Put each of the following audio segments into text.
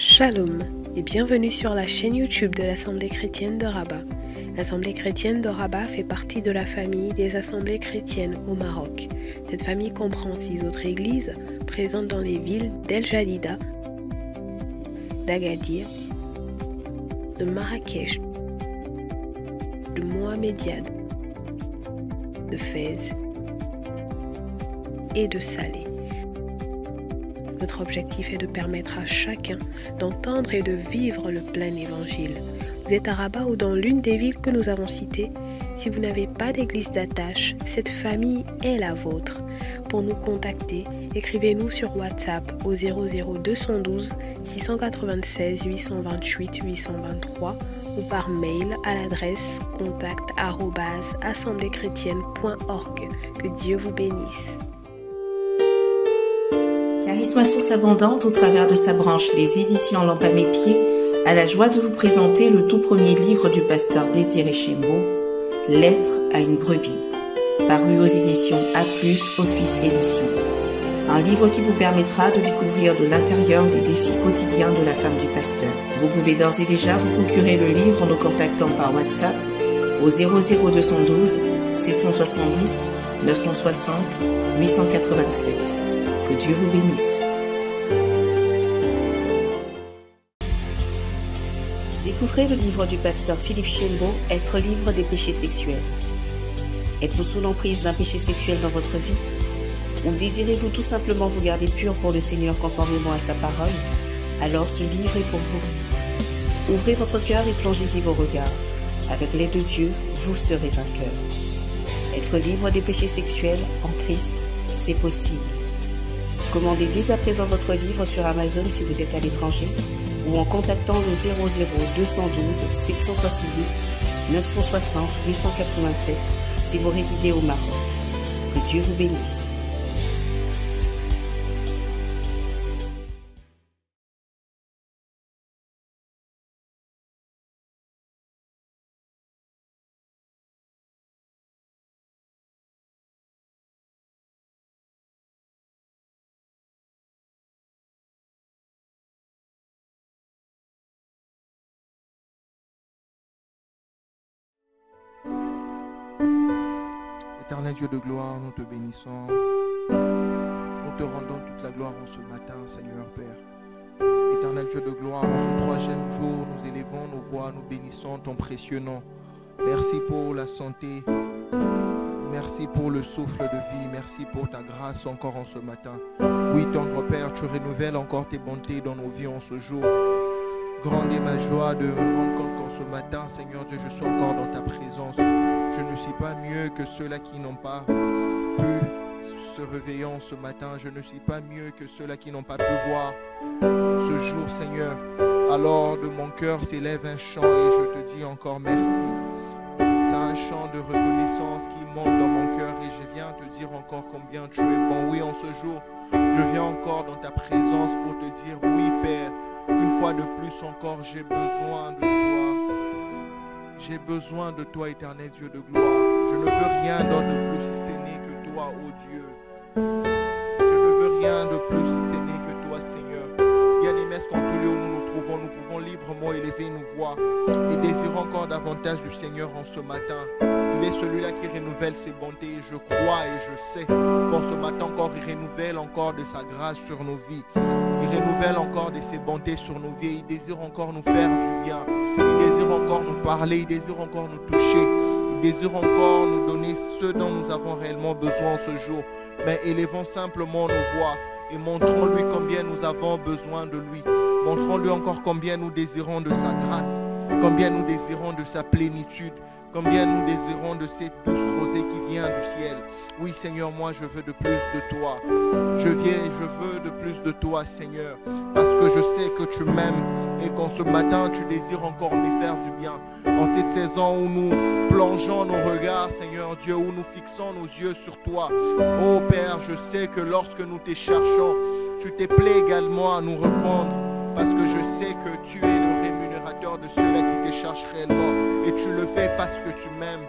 Shalom et bienvenue sur la chaîne YouTube de l'Assemblée chrétienne de Rabat. L'Assemblée chrétienne de Rabat fait partie de la famille des assemblées chrétiennes au Maroc. Cette famille comprend 6 autres églises présentes dans les villes d'El Jadida, d'Agadir, de Marrakech, de Mohamediad, de Fès et de Salé. Notre objectif est de permettre à chacun d'entendre et de vivre le plein évangile. Vous êtes à Rabat ou dans l'une des villes que nous avons citées. Si vous n'avez pas d'église d'attache, cette famille est la vôtre. Pour nous contacter, écrivez-nous sur WhatsApp au 00212 696 828 823 ou par mail à l'adresse contact@assembléchrétienne.org. Que Dieu vous bénisse. Charisme Source Abondante, au travers de sa branche Les Éditions Lampe à mes pieds, a la joie de vous présenter le tout premier livre du pasteur Désiré Chembo, Lettre à une brebis, paru aux éditions A+, Office Édition. Un livre qui vous permettra de découvrir de l'intérieur les défis quotidiens de la femme du pasteur. Vous pouvez d'ores et déjà vous procurer le livre en nous contactant par WhatsApp au 00212 770 960 887. Que Dieu vous bénisse. Découvrez le livre du pasteur Philippe Chembo, Être libre des péchés sexuels. Êtes-vous sous l'emprise d'un péché sexuel dans votre vie? Ou désirez-vous tout simplement vous garder pur pour le Seigneur conformément à sa parole? Alors ce livre est pour vous. Ouvrez votre cœur et plongez-y vos regards. Avec l'aide de Dieu, vous serez vainqueur. Être libre des péchés sexuels en Christ, c'est possible. Commandez dès à présent votre livre sur Amazon si vous êtes à l'étranger ou en contactant le 00212 770 960 887 si vous résidez au Maroc. Que Dieu vous bénisse. Éternel Dieu de gloire, nous te bénissons. Nous te rendons toute la gloire en ce matin, Seigneur Père. Éternel Dieu de gloire, en ce 3e jour, nous élevons nos voix, nous bénissons ton précieux nom. Merci pour la santé. Merci pour le souffle de vie. Merci pour ta grâce encore en ce matin. Oui, tendre Père, tu renouvelles encore tes bontés dans nos vies en ce jour. Grande est ma joie de me rendre compte qu'en ce matin, Seigneur Dieu, je suis encore dans ta présence. Je ne suis pas mieux que ceux-là qui n'ont pas pu se réveiller en ce matin. Je ne suis pas mieux que ceux-là qui n'ont pas pu voir ce jour, Seigneur. Alors de mon cœur s'élève un chant et je te dis encore merci. C'est un chant de reconnaissance qui monte dans mon cœur et je viens te dire encore combien tu es bon. Oui, en ce jour, je viens encore dans ta présence pour te dire oui, Père. Une fois de plus encore, j'ai besoin de toi. J'ai besoin de toi, éternel Dieu de gloire. Je ne veux rien d'autre de plus si ce n'est que toi, ô Dieu. Je ne veux rien de plus si ce n'est que toi, Seigneur. Bien-aimés, est-ce qu'en tous lieux où nous nous trouvons, nous pouvons librement élever nos voix et désirer encore davantage du Seigneur en ce matin. Il est celui-là qui renouvelle ses bontés. Je crois et je sais qu'en ce matin encore, il renouvelle encore de sa grâce sur nos vies. Il renouvelle encore de ses bontés sur nos vies. Il désire encore nous faire du bien. Il désire encore nous parler. Il désire encore nous toucher. Il désire encore nous donner ce dont nous avons réellement besoin ce jour. Mais élevons simplement nos voix et montrons-lui combien nous avons besoin de lui. Montrons-lui encore combien nous désirons de sa grâce, combien nous désirons de sa plénitude, combien nous désirons de cette douce rosée qui vient du ciel. Oui, Seigneur, moi, je veux de plus de toi. Je veux de plus de toi, Seigneur, parce que je sais que tu m'aimes et qu'en ce matin, tu désires encore me faire du bien. En cette saison où nous plongeons nos regards, Seigneur Dieu, où nous fixons nos yeux sur toi. Oh Père, je sais que lorsque nous te cherchons, tu te plais également à nous répondre, parce que je sais que tu es le rémunérateur de ceux-là qui te cherchent réellement. Et tu le fais parce que tu m'aimes.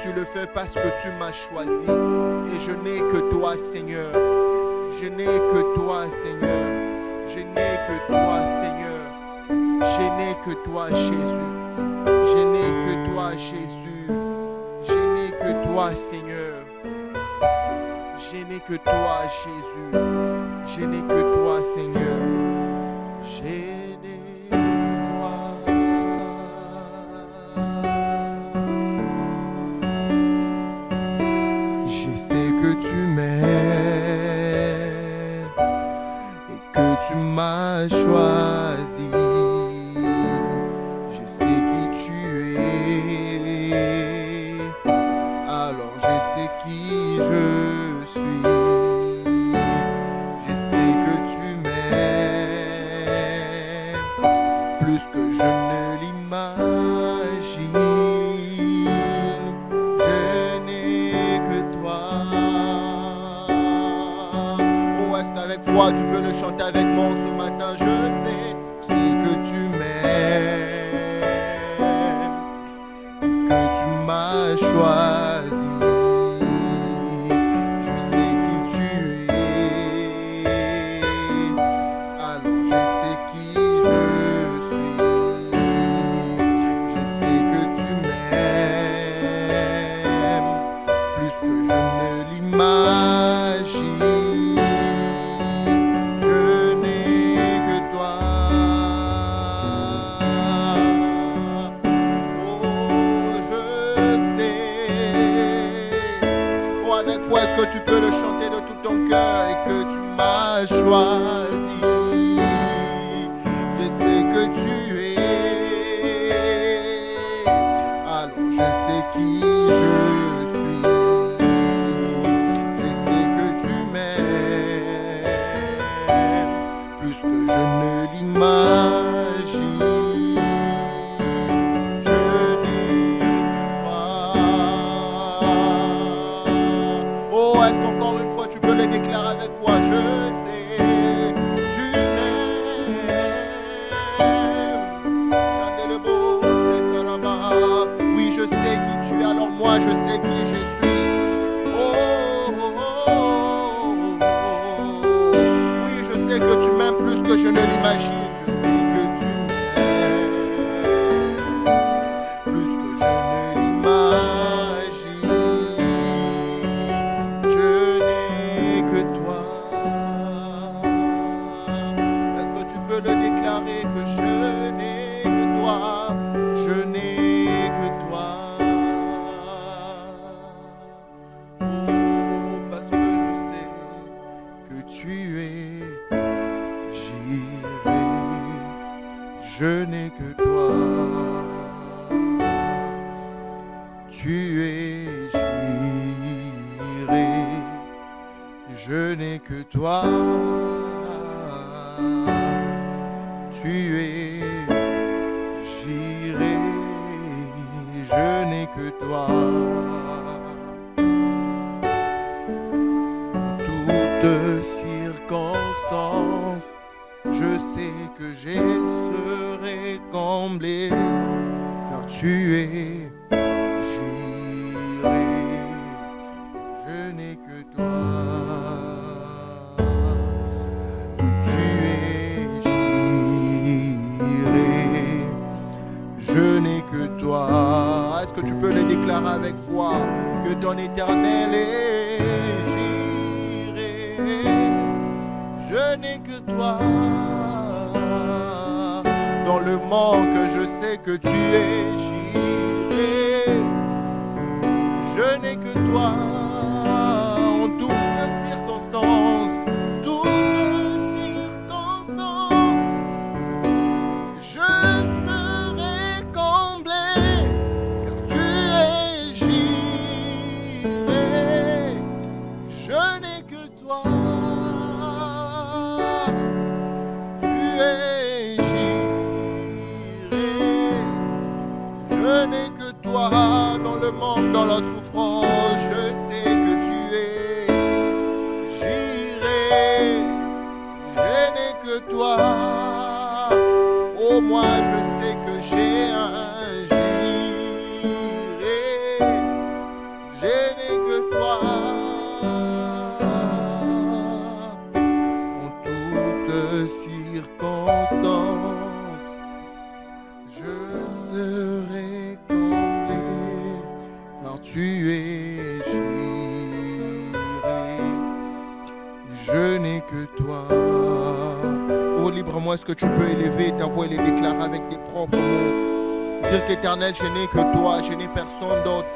Tu le fais parce que tu m'as choisi. Et je n'ai que toi, Seigneur. Je n'ai que toi, Seigneur. Je n'ai que toi, Seigneur. Je n'ai que toi, Jésus. Je n'ai que toi, Jésus. Je n'ai que toi, Seigneur. Je n'ai que toi, Jésus. Je n'ai que toi, Seigneur. Je n'ai que toi. Je sais que tu m'aimes et que tu m'as choisi. Je sais qui tu es, alors je sais qui je suis. Je sais que tu m'aimes plus que je ne l'imagine. Je n'ai que toi. Oh, est-ce qu'avec foi tu peux le chanter avec moi ce matin? Je sais que tu m'aimes, que tu m'as choisi. Je sais qui tu es, alors je sais qui je suis. Je sais que tu m'aimes plus que je ne l'imagine. Je n'ai que toi. Oh, je sais. Oh, avec foi, est-ce que tu peux le chanter de tout ton cœur et que tu m'as choisi? Je sais que tu es, alors je sais qui je suis. Je sais que tu m'aimes plus que je ne l'imagine. Je n'ai que toi. Oh, est-ce qu'encore une fois tu peux le déclarer avec foi? Je sais, tu m'aimes. Chantez le beau, c'est toi là-bas. Oui, je sais qui tu es, alors moi je sais qui je suis. Oh, oh, oh, oh, oh. Oui, je sais que tu m'aimes plus que je ne l'imagine. Je sais que tu m'aimes plus que je ne l'imagine. Je n'ai que toi. Est-ce que tu peux le déclarer que je n'ai que toi? Je n'ai que toi. Oh, parce que je sais que tu es, j'irai. Je n'ai que toi. Tu es, j'irai. Je n'ai que toi. Tu es, j'irai. Je n'ai que toi. En toutes circonstances, je sais que je serai comblé, car tu es, j'irai. Je n'ai que toi. Tu es, j'irai. Je n'ai que toi. Est-ce que tu peux le déclarer avec foi? Que ton éternel est, j'irai. Je n'ai que toi. Dans le manque, je sais que tu es, j'irai. Je n'ai que toi. En toutes circonstances, je serai comblé, car tu es, j'irai. Je n'ai que toi. Tu es, j'irai. Je n'ai que toi. Dans le manque, dans la souffrance, je sais que tu es, j'irai. Je n'ai que toi. Oh, moi je sais que j'ai un j'irai. Je n'ai que toi. En toutes circonstances, comment est-ce que tu peux élever ta voix et les déclarer avec tes propres mots. Dire qu'Éternel, je n'ai que toi, je n'ai personne d'autre.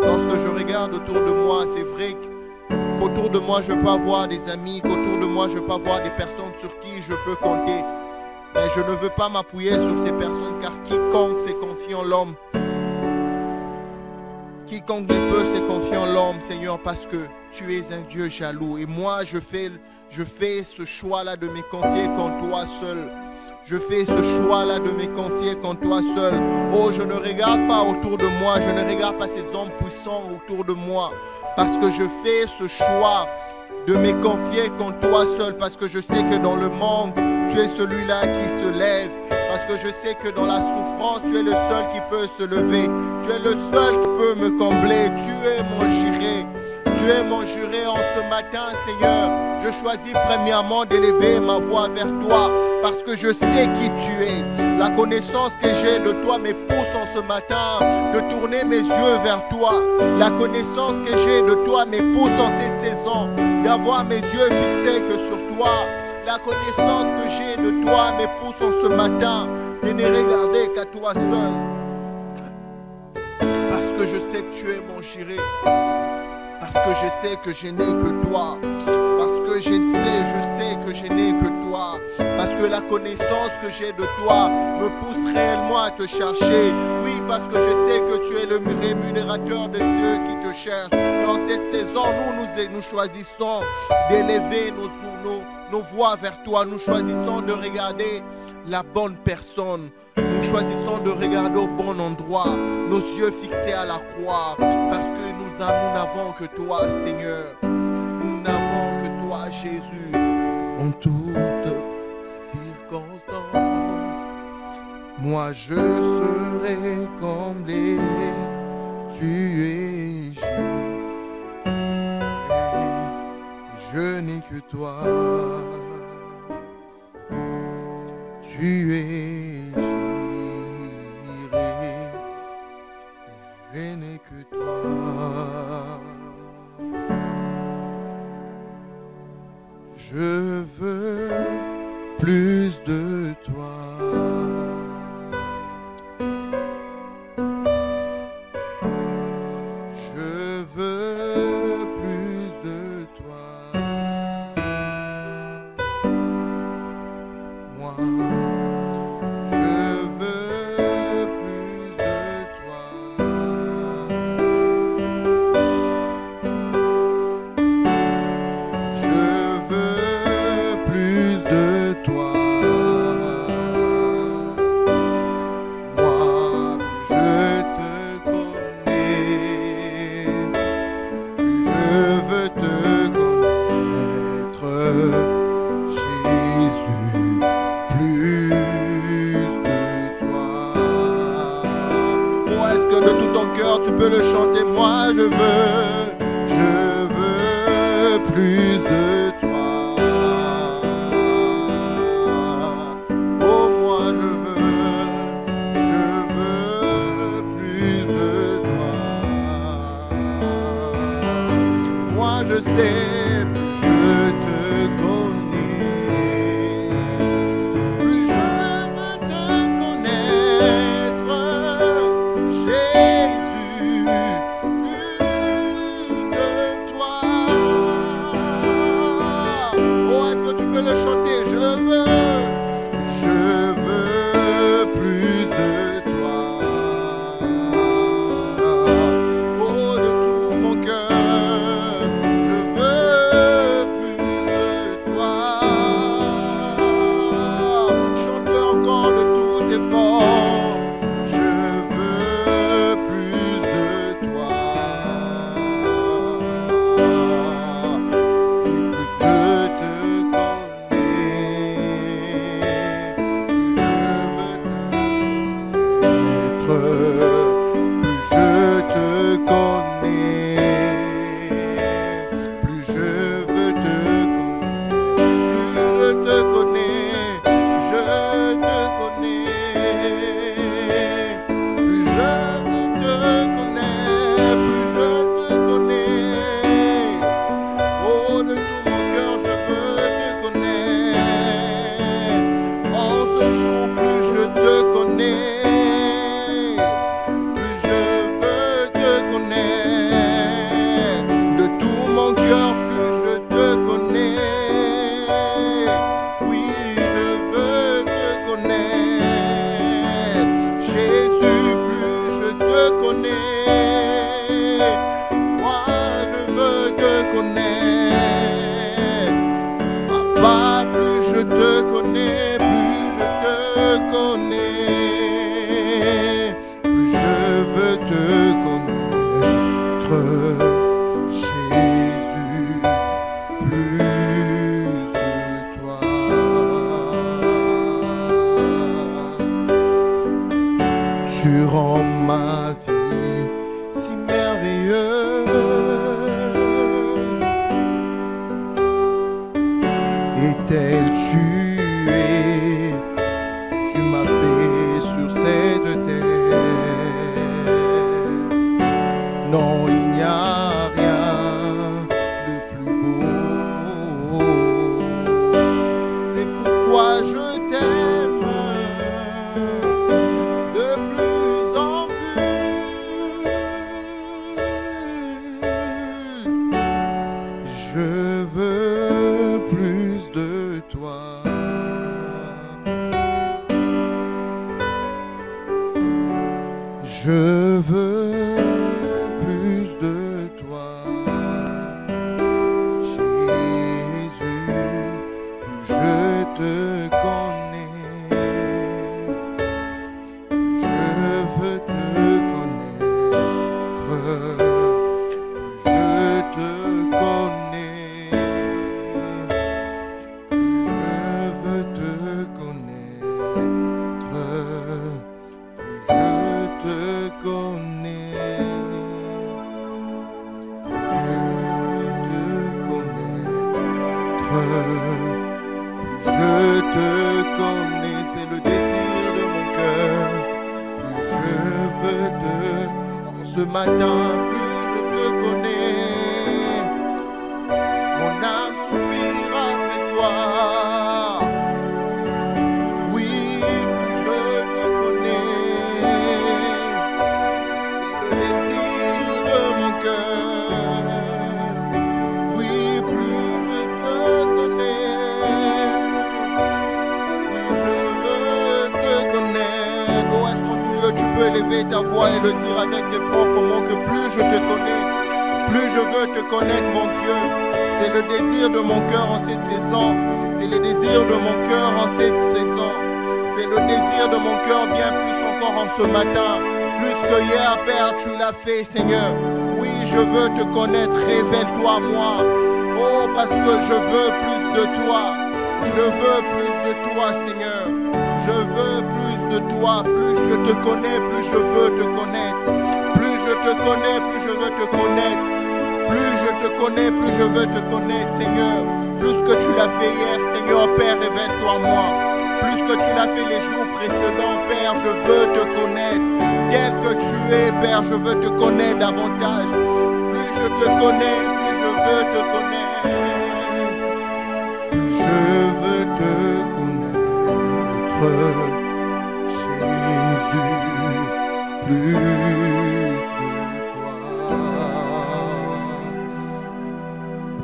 Lorsque je regarde autour de moi, c'est vrai qu'autour de moi, je peux avoir des amis, qu'autour de moi, je peux avoir des personnes sur qui je peux compter. Mais je ne veux pas m'appuyer sur ces personnes, car quiconque s'est confié en l'homme, quiconque ne peut s'est confié en l'homme, Seigneur, parce que tu es un Dieu jaloux. Et moi, je fais ce choix-là de me confier qu'en toi seul. Je fais ce choix-là de me confier qu'en toi seul. Oh, je ne regarde pas autour de moi, je ne regarde pas ces hommes puissants autour de moi, parce que je fais ce choix de me confier qu'en toi seul, parce que je sais que dans le monde, tu es celui-là qui se lève, parce que je sais que dans la souffrance, tu es le seul qui peut se lever, tu es le seul qui peut me combler, tu es mon juré. Tu es mon juré en ce matin, Seigneur. Je choisis premièrement d'élever ma voix vers toi parce que je sais qui tu es. La connaissance que j'ai de toi me pousse en ce matin de tourner mes yeux vers toi. La connaissance que j'ai de toi me pousse en cette saison d'avoir mes yeux fixés que sur toi. La connaissance que j'ai de toi me pousse en ce matin de ne regarder qu'à toi seul. Parce que je sais que tu es mon juré. Parce que je sais que je n'ai que toi. Parce que je sais que je n'ai que toi. Parce que la connaissance que j'ai de toi me pousse réellement à te chercher. Oui, parce que je sais que tu es le rémunérateur de ceux qui te cherchent. Et en cette saison, nous choisissons d'élever nos voix vers toi. Nous choisissons de regarder la bonne personne. Nous choisissons de regarder au bon endroit, nos yeux fixés à la croix, parce que nous n'avons que toi, Seigneur. Nous n'avons que toi, Jésus. En toutes circonstances, moi je serai comblé. Tu es Jésus. Je n'ai que toi. Tu es juré, je n'ai que toi. Je veux plus de toi. Je veux plus de toi. Moi. Tu peux le chanter, moi je veux plus de toi. Oh moi je veux plus de toi. Moi je sais, je te connais, plus je veux te connaître, Jésus. Le chanter, je veux plus de toi. Oh, de tout mon cœur, je veux plus de toi. Chante-le encore de tous tes forces. Je veux plus de toi. Et plus je te connais. Tu rends ma vie si merveilleuse et telle tu es, tu m'as fait sur cette terre. Non, il n'y a rien de plus beau. C'est pourquoi je t'aime de plus en plus. Je veux plus de toi. Je veux plus de toi, Jésus, plus je te connais, je veux te connaître, plus je te connais, je veux te connaître, plus je te connais, je te connais, c'est le désir de mon cœur. Plus je veux te, en ce matin, plus je te connais, mon âme soupire après toi. Oui, plus je te connais, c'est le désir de mon cœur. Oui, plus je te connais, élever ta voix et le dire avec tes propres mots que plus je te connais, plus je veux te connaître, mon Dieu. C'est le désir de mon cœur en cette saison. C'est le désir de mon cœur en cette saison. C'est le désir de mon cœur bien plus encore en ce matin. Plus que hier, Père, tu l'as fait, Seigneur. Oui, je veux te connaître, révèle-toi à moi. Oh, parce que je veux plus de toi. Je veux plus de toi, Seigneur. Je veux plus de toi. Plus je te connais, plus je veux te connaître. Plus je te connais, plus je veux te connaître. Plus je te connais, plus je veux te connaître, Seigneur. Plus que tu l'as fait hier, Seigneur, Père, révèle-toi à moi. Plus que tu l'as fait les jours précédents, Père, je veux te connaître. Tel que tu es, Père, je veux te connaître davantage. Plus je te connais, plus je veux te connaître. Je veux te connaître, Jésus,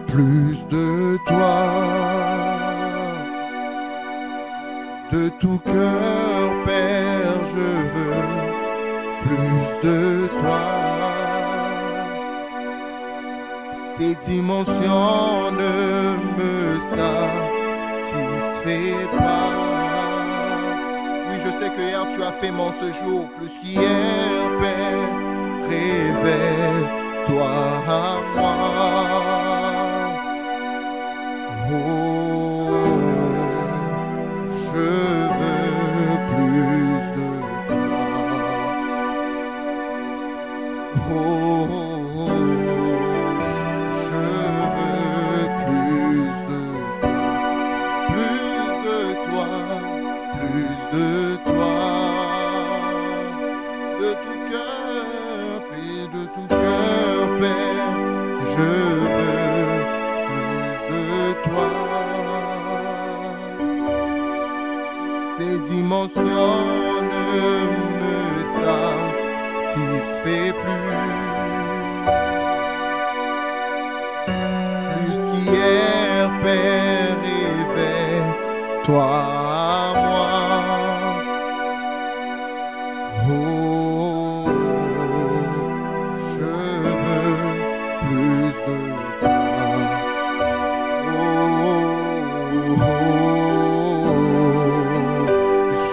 plus de toi, de tout cœur, Père, je veux plus de toi. Ces dimensions ne me satisfait pas. Oui, je sais que hier tu as fait mon séjour plus qu'hier, Père. Révèle-toi à moi. Oh, je veux plus de toi. Oh, je veux plus de toi, plus de toi, de tout cœur, et de tout cœur, Père, je veux plus de toi. Ces dimensions ne me satisfait plus. Plus qu'hier, Père, révèle-toi à moi. Oh, je veux plus de toi. Oh,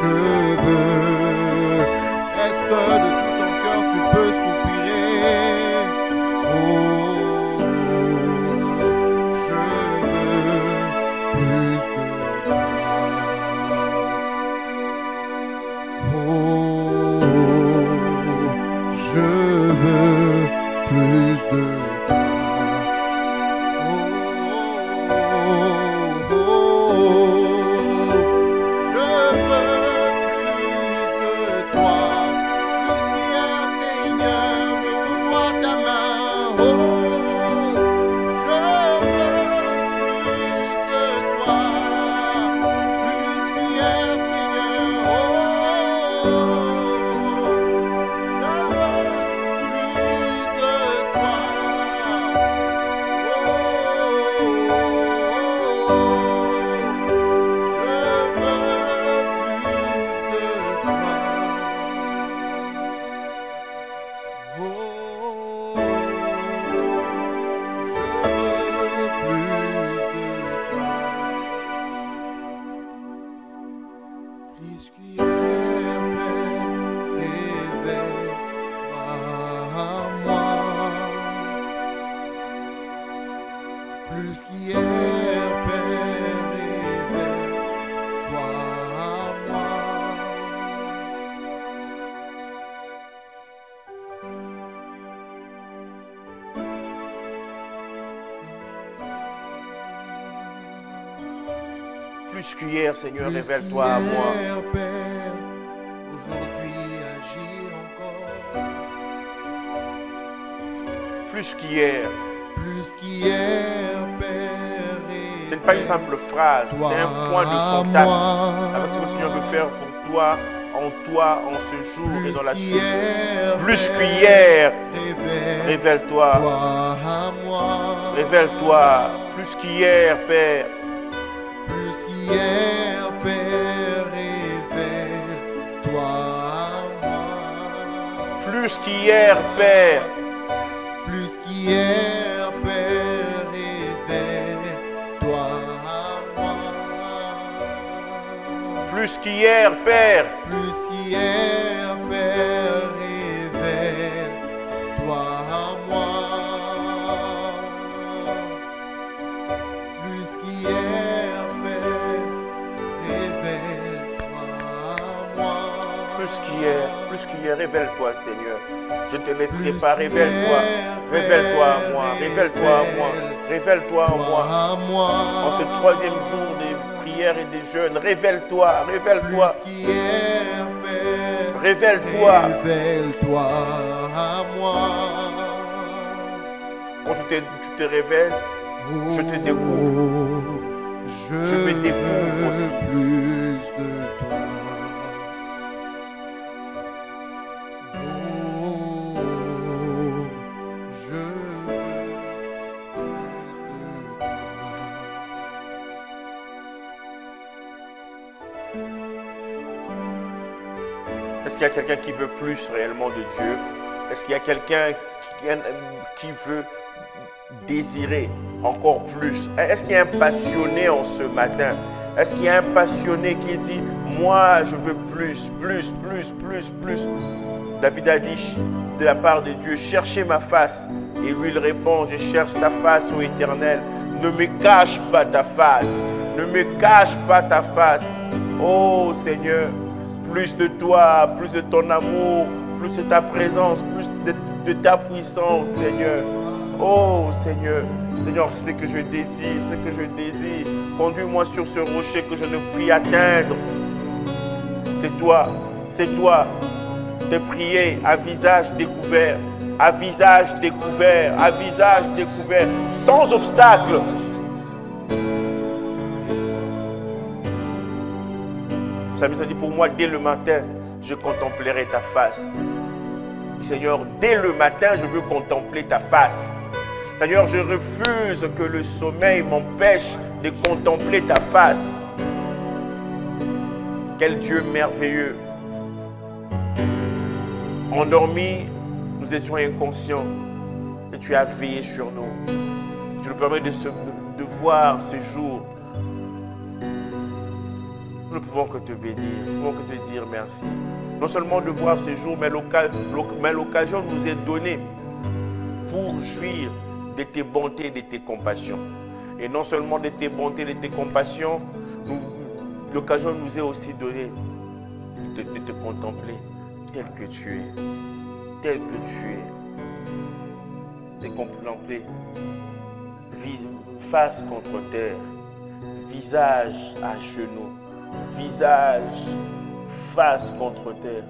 je veux. Est-ce que de tout ton cœur tu peux soupirer? Oh, je veux plus de toi. de toi. Plus qu'hier, Père, révèle-toi à moi. Plus qu'hier, Seigneur, révèle-toi à moi. Père, aujourd'hui agis encore. Plus qu'hier. Plus qu'hier, Père, ce n'est pas une simple phrase, c'est un point de contact. Alors ce que le Seigneur veut faire pour toi, en ce jour et dans la suite. Plus qu'hier, révèle-toi. Révèle-toi. Plus qu'hier, Père. Plus qu'hier, Père, révèle-toi à moi. Plus qu'hier, Père. Plus qu'hier, Père, révèle-toi à moi. Plus qu'hier, Père. Plus qu'hier, Père, révèle-toi à moi. Plus qu'hier, Père, révèle-toi à moi. Plus qu'hier, révèle-toi, Seigneur. Je ne te laisserai pas, révèle-toi. Révèle-toi à moi, révèle-toi à moi, révèle-toi à moi. En ce troisième jour des prières et des jeûnes, révèle-toi, révèle-toi. Révèle-toi. Révèle-toi à moi. Quand tu te révèles, je te découvre. Je me découvre aussi. Plus de toi. Est-ce qu'il y a quelqu'un qui veut plus réellement de Dieu? Est-ce qu'il y a quelqu'un qui veut désirer encore plus? Est-ce qu'il y a un passionné en ce matin? Est-ce qu'il y a un passionné qui dit, moi je veux plus, plus, plus, plus, plus? David a dit de la part de Dieu, cherchez ma face. Et lui il répond, je cherche ta face, ô Éternel. Ne me cache pas ta face. Ne me cache pas ta face. Oh Seigneur, plus de toi, plus de ton amour, plus de ta présence, plus de ta puissance, Seigneur. Oh Seigneur, Seigneur, c'est ce que je désire, ce que je désire. Conduis-moi sur ce rocher que je ne puis atteindre. C'est toi, c'est toi. De prier à visage découvert, à visage découvert, à visage découvert, sans obstacle. Le psalmiste a dit pour moi, dès le matin, je contemplerai ta face. Seigneur, dès le matin, je veux contempler ta face. Seigneur, je refuse que le sommeil m'empêche de contempler ta face. Quel Dieu merveilleux. Endormis, nous étions inconscients et tu as veillé sur nous. Tu nous permets de voir ce jour. Nous ne pouvons que te bénir, nous ne pouvons que te dire merci. Non seulement de voir ce jour, mais l'occasion nous est donnée pour jouir de tes bontés et de tes compassions. Et non seulement de tes bontés et de tes compassions, l'occasion nous est aussi donnée de te contempler tel que tu es. Tel que tu es. t'es contemplé, face contre terre, visage à genoux, visage face contre terre.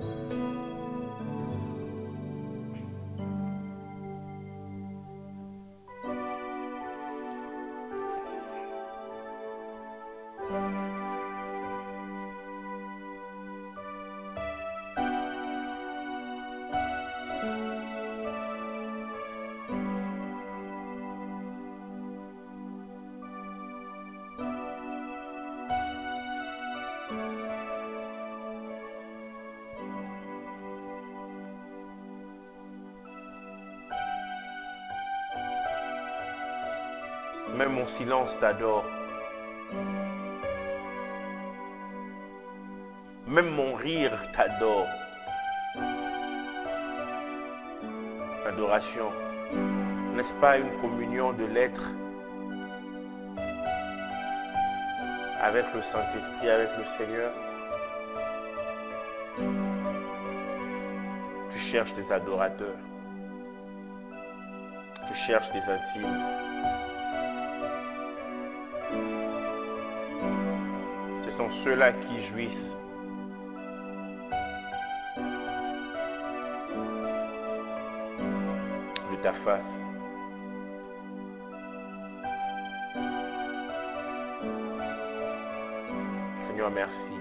Même mon silence t'adore. Même mon rire t'adore. Adoration. N'est-ce pas une communion de l'être avec le Saint-Esprit, avec le Seigneur? Tu cherches des adorateurs. Tu cherches des intimes. Ce sont ceux-là qui jouissent de ta face. Seigneur, merci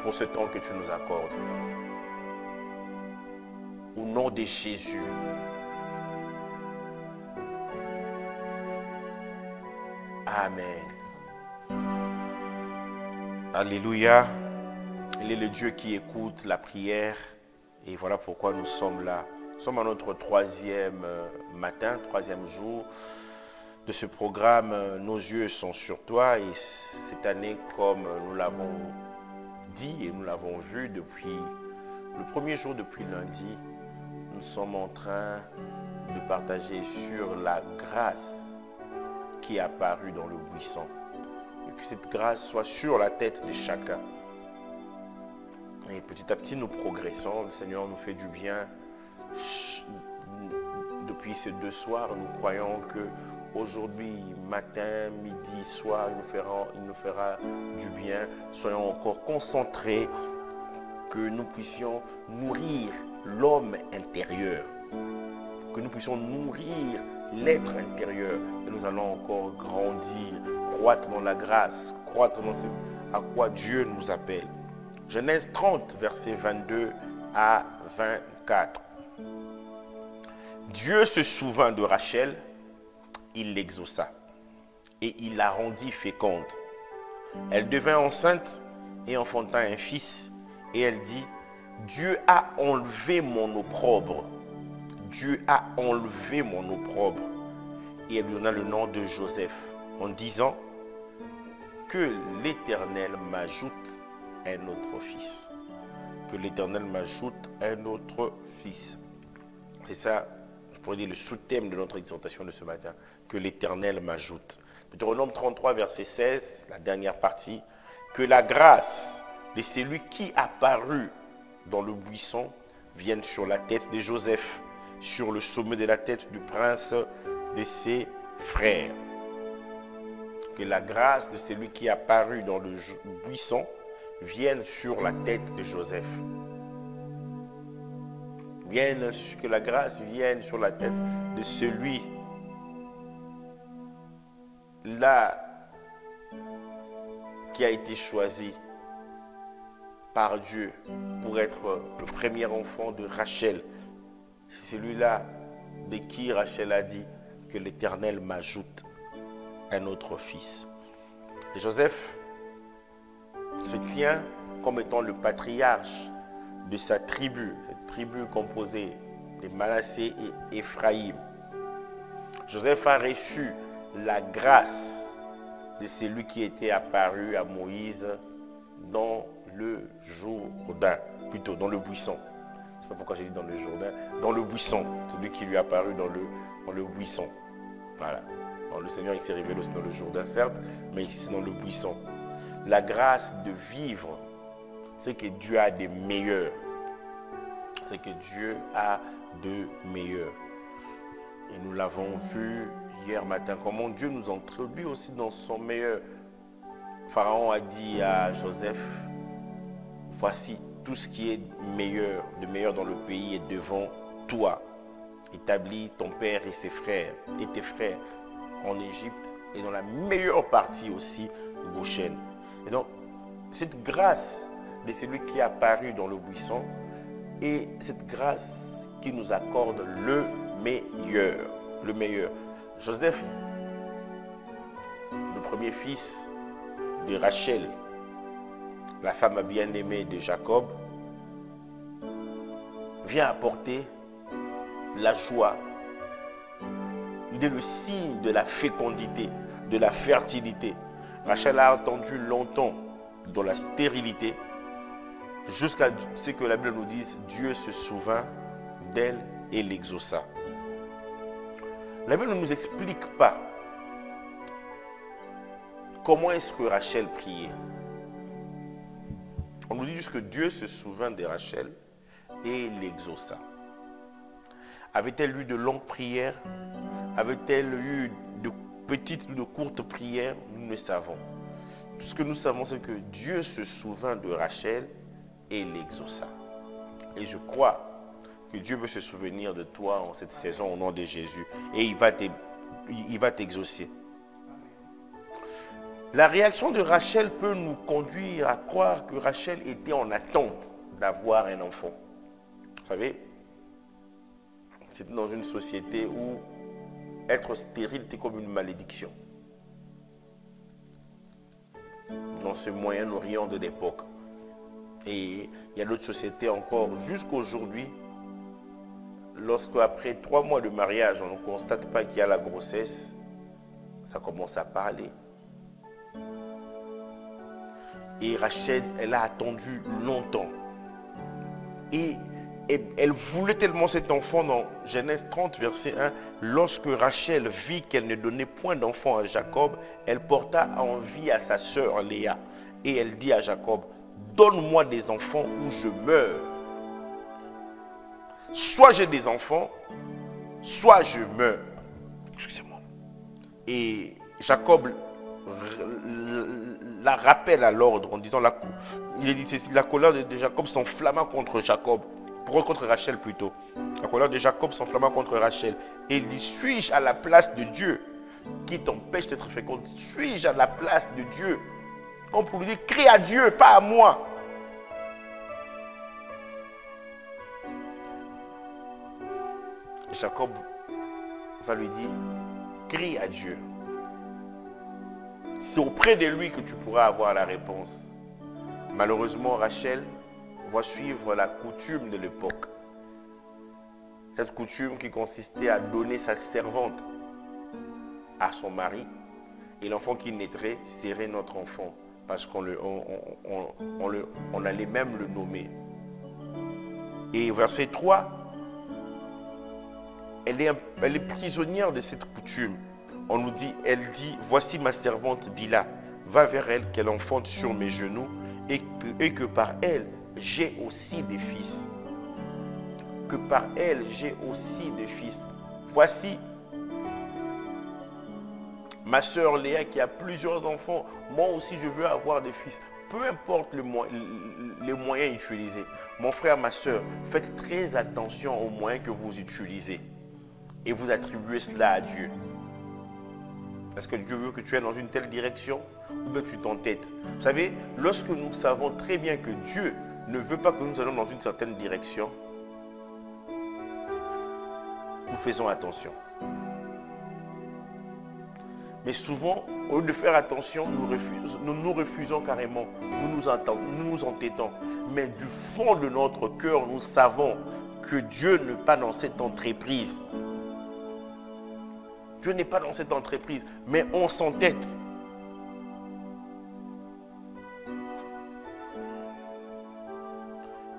pour ce temps que tu nous accordes. Au nom de Jésus. Amen. Alléluia. Il est le Dieu qui écoute la prière. Et voilà pourquoi nous sommes là. Nous sommes à notre troisième matin, troisième jour de ce programme. Nos yeux sont sur toi. Et cette année, comme nous l'avons dit et nous l'avons vu depuis le premier jour, depuis lundi, nous sommes en train de partager sur la grâce qui est apparue dans le buisson. Et que cette grâce soit sur la tête de chacun. Et petit à petit, nous progressons. Le Seigneur nous fait du bien. Depuis ces 2 soirs, nous croyons que aujourd'hui, matin, midi, soir, il nous fera du bien. Soyons encore concentrés, que nous puissions nourrir l'homme intérieur. Que nous puissions nourrir l'être intérieur. Et nous allons encore grandir, croître dans la grâce, croître dans ce à quoi Dieu nous appelle. Genèse 30, versets 22 à 24. Dieu se souvint de Rachel, il l'exauça et il la rendit féconde. Elle devint enceinte et enfanta un fils et elle dit, Dieu a enlevé mon opprobre. Dieu a enlevé mon opprobre. Et elle lui donna le nom de Joseph en disant que l'Éternel m'ajoute un autre fils. Que l'Éternel m'ajoute un autre fils. C'est ça, je pourrais dire, le sous-thème de notre exhortation de ce matin. Que l'Éternel m'ajoute. Deutéronome 33, verset 16, la dernière partie. Que la grâce de celui qui apparut dans le buisson vienne sur la tête de Joseph, sur le sommet de la tête du prince de ses frères. Que la grâce de celui qui apparut dans le buisson vienne sur la tête de Joseph. Que la grâce vienne sur la tête de celui là qui a été choisi par Dieu pour être le premier enfant de Rachel. C'est celui-là de qui Rachel a dit que l'Éternel m'ajoute un autre fils. Et Joseph se tient comme étant le patriarche de sa tribu, cette tribu composée de Manassé et Éphraïm. Joseph a reçu la grâce de celui qui était apparu à Moïse dans le Jourdain, plutôt dans le buisson. Je ne sais pas pourquoi j'ai dit dans le Jourdain, dans le buisson, celui qui lui est apparu dans le buisson. Voilà. Alors, le Seigneur il s'est révélé aussi dans le Jourdain, certes, mais ici c'est dans le buisson. La grâce de vivre, c'est que Dieu a des meilleurs. ce que Dieu a de meilleur. Et nous l'avons vu hier matin, comment Dieu nous introduit aussi dans son meilleur. Pharaon a dit à Joseph, voici tout ce qui est meilleur, de meilleur dans le pays est devant toi. Établis ton père et ses frères et tes frères en Égypte et dans la meilleure partie aussi, Goshen. Et donc, cette grâce de celui qui est apparu dans le buisson et cette grâce qui nous accorde le meilleur. Le meilleur. Joseph, le premier fils de Rachel, la femme bien-aimée de Jacob, vient apporter la joie. Il est le signe de la fécondité, de la fertilité. Rachel a attendu longtemps dans la stérilité jusqu'à ce que la Bible nous dise Dieu se souvint d'elle et l'exauça. La Bible ne nous explique pas comment est-ce que Rachel priait. On nous dit juste que Dieu se souvint de Rachel et l'exauça. Avait-elle eu de longues prières? Avait-elle eu de petites ou de courtes prières? Nous ne savons. Tout ce que nous savons, c'est que Dieu se souvint de Rachel et l'exauça. Et je crois que Dieu veut se souvenir de toi en cette saison au nom de Jésus. Et il va t'exaucer. La réaction de Rachel peut nous conduire à croire que Rachel était en attente d'avoir un enfant. Vous savez, c'est dans une société où être stérile était comme une malédiction. Dans ce Moyen-Orient de l'époque. Et il y a d'autres sociétés encore jusqu'aujourd'hui. Lorsque après 3 mois de mariage, on ne constate pas qu'il y a la grossesse, ça commence à parler. Et Rachel, elle a attendu longtemps. Et elle voulait tellement cet enfant dans Genèse 30, verset 1. Lorsque Rachel vit qu'elle ne donnait point d'enfant à Jacob, elle porta envie à sa sœur Léa. Et elle dit à Jacob, donne-moi des enfants ou je meurs. Soit j'ai des enfants, soit je meurs. Excusez-moi. Et Jacob la rappelle à l'ordre en disant, il est dit ceci, la colère de Jacob s'enflamma contre Rachel plutôt. La colère de Jacob s'enflamma contre Rachel. Et il dit, suis-je à la place de Dieu qui t'empêche d'être féconde? Suis-je à la place de Dieu? Comme pour lui dire, crie à Dieu, pas à moi. Jacob va lui dire, crie à Dieu. C'est auprès de lui que tu pourras avoir la réponse. Malheureusement, Rachel va suivre la coutume de l'époque. Cette coutume qui consistait à donner sa servante à son mari. Et l'enfant qui naîtrait serait notre enfant. Parce qu'on allait même le nommer. Et verset 3, elle est prisonnière de cette coutume. On nous dit, elle dit, voici ma servante Bila, va vers elle, qu'elle enfante sur mes genoux, et que par elle, j'ai aussi des fils. Que par elle, j'ai aussi des fils. Voici ma sœur Léa qui a plusieurs enfants. Moi aussi, je veux avoir des fils. Peu importe les moyens utilisés. Mon frère, ma sœur, faites très attention aux moyens que vous utilisez. Et vous attribuez cela à Dieu. Est-ce que Dieu veut que tu ailles dans une telle direction ou bien tu t'entêtes? Vous savez, lorsque nous savons très bien que Dieu ne veut pas que nous allions dans une certaine direction, nous faisons attention. Mais souvent, au lieu de faire attention, nous nous refusons carrément, nous nous entêtons. Mais du fond de notre cœur, nous savons que Dieu n'est pas dans cette entreprise. Dieu n'est pas dans cette entreprise, mais on s'entête.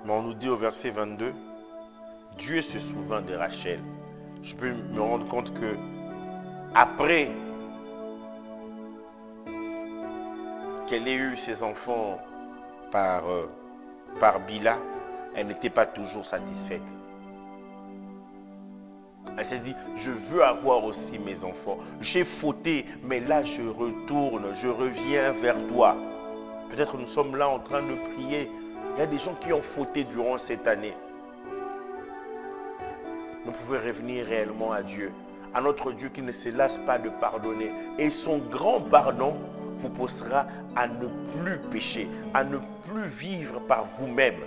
Mais on nous dit au verset 22, Dieu se souvint de Rachel. Je peux me rendre compte que après qu'elle ait eu ses enfants par Bila, elle n'était pas toujours satisfaite. Elle s'est dit, je veux avoir aussi mes enfants. J'ai fauté, mais là je retourne, je reviens vers toi. Peut-être nous sommes là en train de prier. Il y a des gens qui ont fauté durant cette année. Nous pouvons revenir réellement à Dieu, à notre Dieu qui ne se lasse pas de pardonner. Et son grand pardon vous poussera à ne plus pécher, à ne plus vivre par vous-même.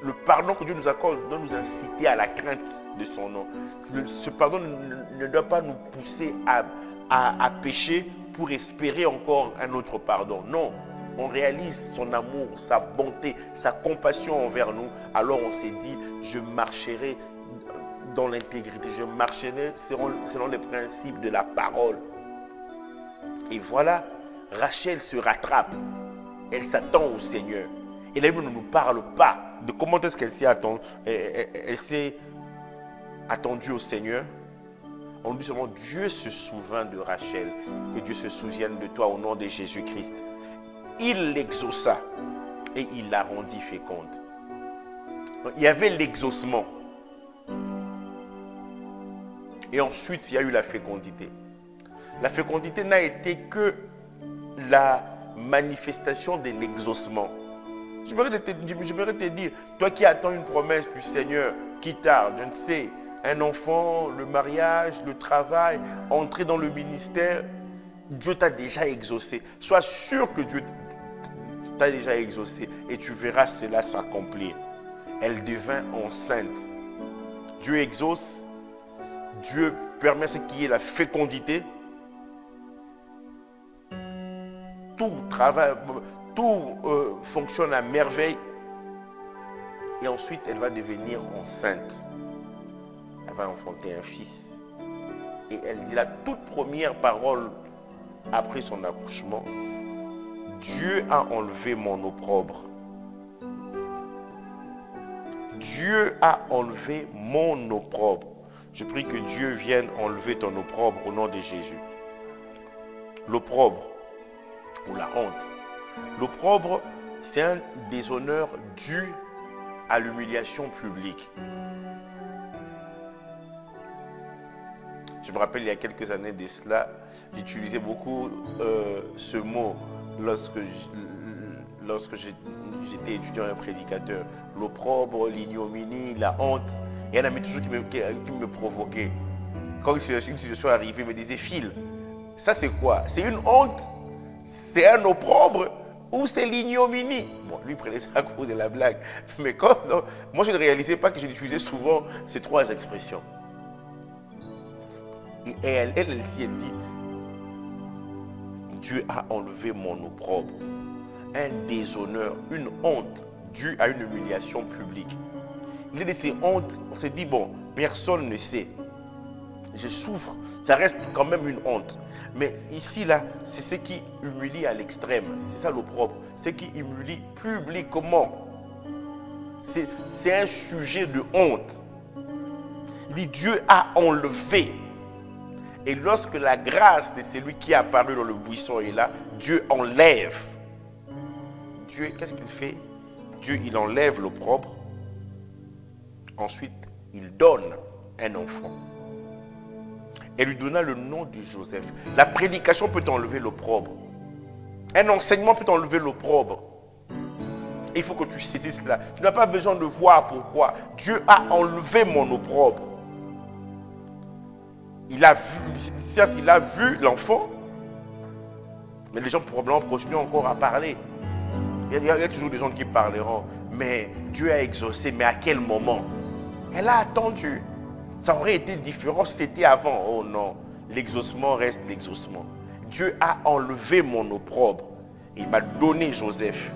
Le pardon que Dieu nous accorde doit nous inciter à la crainte de son nom. Ce pardon ne doit pas nous pousser à pécher pour espérer encore un autre pardon. Non, on réalise son amour, sa bonté, sa compassion envers nous. Alors on s'est dit, je marcherai dans l'intégrité, je marcherai selon les principes de la parole. Et voilà, Rachel se rattrape. Elle s'attend au Seigneur. Et la Bible ne nous parle pas de comment est-ce qu'elle s'est attendue. Elle s'est attendue au Seigneur. On dit seulement, Dieu se souvint de Rachel, que Dieu se souvienne de toi au nom de Jésus-Christ. Il l'exauça et il la rendit féconde. Donc, il y avait l'exaucement. Et ensuite, il y a eu la fécondité. La fécondité n'a été que la manifestation de l'exaucement. J'aimerais te dire, toi qui attends une promesse du Seigneur, qui tarde, je ne sais, un enfant, le mariage, le travail, entrer dans le ministère, Dieu t'a déjà exaucé. Sois sûr que Dieu t'a déjà exaucé et tu verras cela s'accomplir. Elle devint enceinte. Dieu exauce, Dieu permet ce qui est la fécondité. Tout travail, tout fonctionne à merveille. Et ensuite, elle va devenir enceinte. Elle va enfanter un fils. Et elle dit la toute première parole après son accouchement. Dieu a enlevé mon opprobre. Dieu a enlevé mon opprobre. Je prie que Dieu vienne enlever ton opprobre au nom de Jésus. L'opprobre ou la honte. L'opprobre, c'est un déshonneur dû à l'humiliation publique. Je me rappelle il y a quelques années de cela, j'utilisais beaucoup ce mot lorsque j'étais étudiant et prédicateur. L'opprobre, l'ignominie, la honte. Il y en a toujours qui me provoquaient. Quand une situation arrivée, il me disait, Phil, ça c'est quoi? C'est une honte? C'est un opprobre? Ou c'est l'ignominie? Bon, lui prenait ça à cause de la blague. Mais moi je ne réalisais pas que j'utilisais souvent ces trois expressions. Et elle dit, Dieu a enlevé mon opprobre, un déshonneur, une honte due à une humiliation publique. Il y a de ces hontes, on s'est dit, bon, personne ne sait. Je souffre, ça reste quand même une honte. Mais ici, là, c'est ce qui humilie à l'extrême. C'est ça l'opprobre. C'est qui humilie publiquement. C'est un sujet de honte. Il dit, Dieu a enlevé. Et lorsque la grâce de celui qui est apparu dans le buisson est là, Dieu enlève. Dieu, qu'est-ce qu'il fait? Dieu, il enlève l'opprobre. Ensuite, il donne un enfant. Elle lui donna le nom de Joseph. La prédication peut enlever l'opprobre. Un enseignement peut enlever l'opprobre. Il faut que tu saisisses cela. Tu n'as pas besoin de voir pourquoi. Dieu a enlevé mon opprobre. Il a vu, certes, il a vu l'enfant, mais les gens probablement continuent encore à parler. Il y a toujours des gens qui parleront, mais Dieu a exaucé, mais à quel moment? Elle a attendu. Ça aurait été différent si c'était avant. Oh non, l'exaucement reste l'exaucement. Dieu a enlevé mon opprobre. Et il m'a donné Joseph.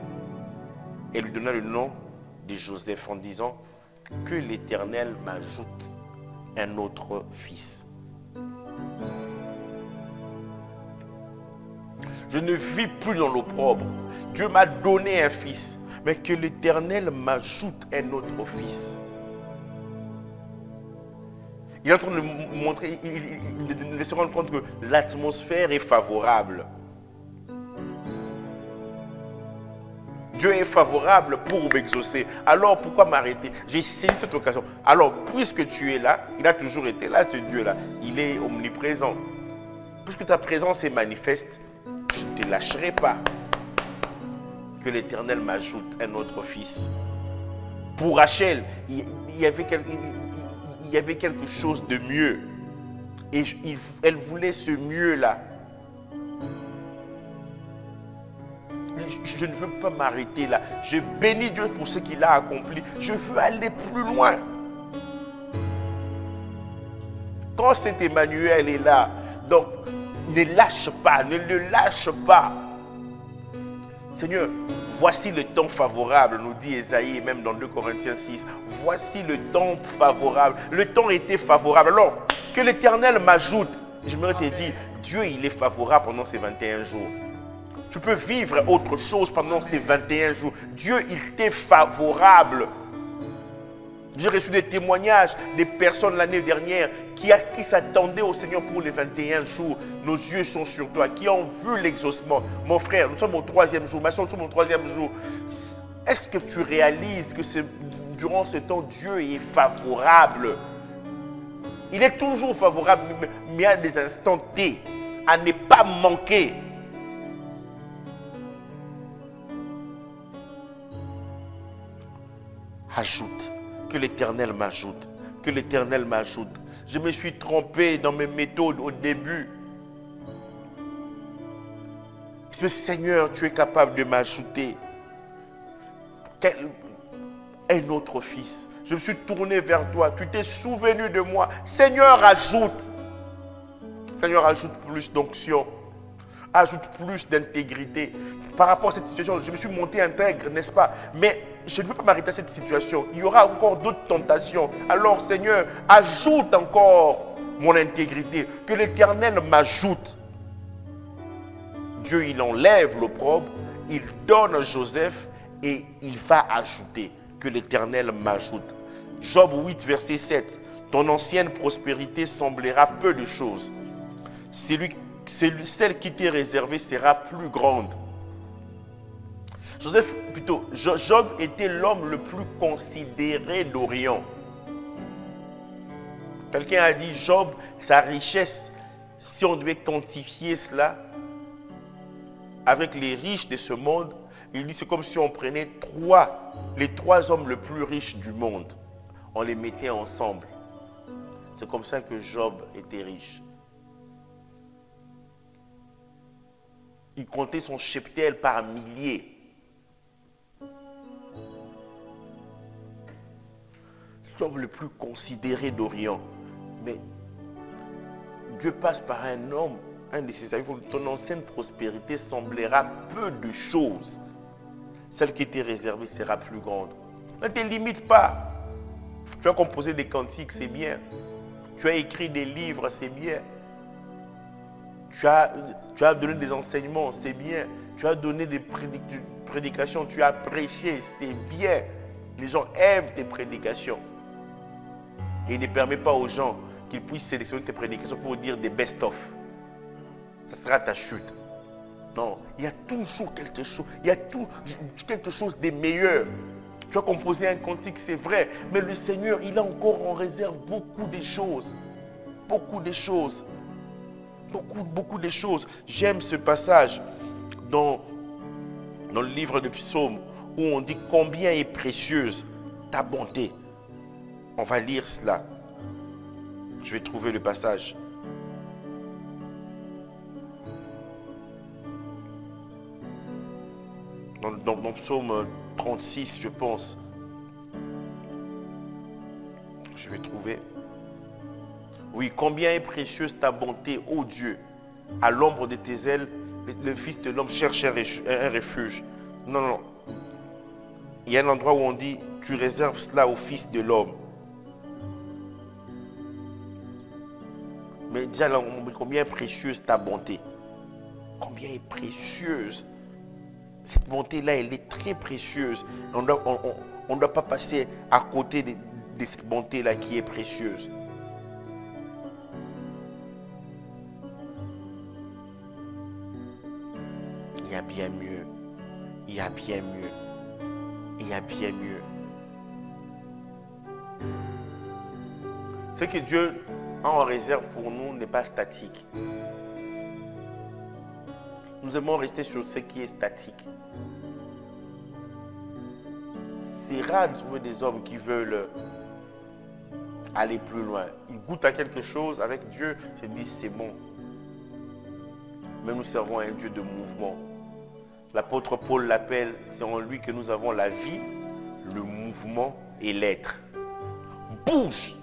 Et lui donna le nom de Joseph en disant que l'Éternel m'ajoute un autre fils. Je ne vis plus dans l'opprobre. Dieu m'a donné un fils, mais que l'Éternel m'ajoute un autre fils. Il est en train de montrer, de se rendre compte que l'atmosphère est favorable. Dieu est favorable pour m'exaucer. Alors pourquoi m'arrêter? J'ai saisi cette occasion. Alors puisque tu es là, il a toujours été là, ce Dieu-là. Il est omniprésent. Puisque ta présence est manifeste, je ne te lâcherai pas. Que l'Éternel m'ajoute un autre fils. Pour Rachel, il y avait quelque chose de mieux. Et elle voulait ce mieux-là. Je ne veux pas m'arrêter là. Je bénis Dieu pour ce qu'il a accompli. Je veux aller plus loin. Quand cet Emmanuel est là, donc ne lâche pas, ne le lâche pas. Seigneur, voici le temps favorable, nous dit Ésaïe, même dans 2 Corinthiens 6. Voici le temps favorable. Le temps était favorable. Alors, que l'Éternel m'ajoute. Je me te dis, Dieu, il est favorable pendant ces 21 jours. Tu peux vivre autre chose pendant ces 21 jours. Dieu, il t'est favorable. J'ai reçu des témoignages des personnes l'année dernière qui s'attendaient au Seigneur pour les 21 jours. Nos yeux sont sur toi, qui ont vu l'exaucement. Mon frère, nous sommes au 3e jour. Ma soeur, nous sommes au 3e jour. Est-ce que tu réalises que durant ce temps, Dieu est favorable? Il est toujours favorable, mais il y a des instants T à ne pas manquer. Ajoute. Que l'Éternel m'ajoute. Que l'Éternel m'ajoute. Je me suis trompé dans mes méthodes au début. Ce Seigneur, tu es capable de m'ajouter un autre fils. Je me suis tourné vers toi. Tu t'es souvenu de moi. Seigneur, ajoute. Seigneur, ajoute plus d'onction. Ajoute plus d'intégrité. Par rapport à cette situation, je me suis monté intègre, n'est-ce pas? Mais je ne veux pas m'arrêter à cette situation. Il y aura encore d'autres tentations. Alors, Seigneur, ajoute encore mon intégrité. Que l'Éternel m'ajoute. Dieu, il enlève l'opprobre, il donne à Joseph et il va ajouter. Que l'Éternel m'ajoute. Job 8, verset 7. Ton ancienne prospérité semblera peu de choses. Celle qui t'est réservée sera plus grande. Job était l'homme le plus considéré d'Orient. Quelqu'un a dit Job, sa richesse, si on devait quantifier cela avec les riches de ce monde, il dit c'est comme si on prenait les trois hommes les plus riches du monde. On les mettait ensemble. C'est comme ça que Job était riche. Il comptait son cheptel par milliers. L'homme le plus considéré d'Orient. Mais Dieu passe par un homme, un de ses amis, ton ancienne prospérité semblera peu de choses. Celle qui était réservée sera plus grande. Ne te limite pas. Tu as composé des cantiques, c'est bien. Tu as écrit des livres, c'est bien. Tu as donné des enseignements, c'est bien. Tu as donné des prédications, tu as prêché, c'est bien. Les gens aiment tes prédications. Et il ne permet pas aux gens qu'ils puissent sélectionner tes prédications pour dire des best-of. Ça sera ta chute. Non, il y a toujours quelque chose. Il y a quelque chose de meilleur. Tu as composé un cantique, c'est vrai. Mais le Seigneur, il a encore en réserve beaucoup de choses. Beaucoup de choses. Beaucoup de choses. J'aime ce passage dans le livre de Psaume où on dit combien est précieuse ta bonté. On va lire cela. Je vais trouver le passage. Dans Psaume 36, je pense. Je vais trouver. Oui, combien est précieuse ta bonté, ô Dieu. À l'ombre de tes ailes, le Fils de l'homme cherche un refuge. Non. Il y a un endroit où on dit, tu réserves cela au Fils de l'homme. Mais déjà, là, combien est précieuse ta bonté. Combien est précieuse. Cette bonté-là, elle est très précieuse. On ne doit pas passer à côté de cette bonté-là qui est précieuse. Il y a bien mieux. Il y a bien mieux. il y a bien mieux. Ce que Dieu a en réserve pour nous n'est pas statique. Nous aimons rester sur ce qui est statique. C'est rare de trouver des hommes qui veulent aller plus loin. Ils goûtent à quelque chose avec Dieu, ils se disent c'est bon. Mais nous servons à un Dieu de mouvement. L'apôtre Paul l'appelle, c'est en lui que nous avons la vie, le mouvement et l'être. Bouge!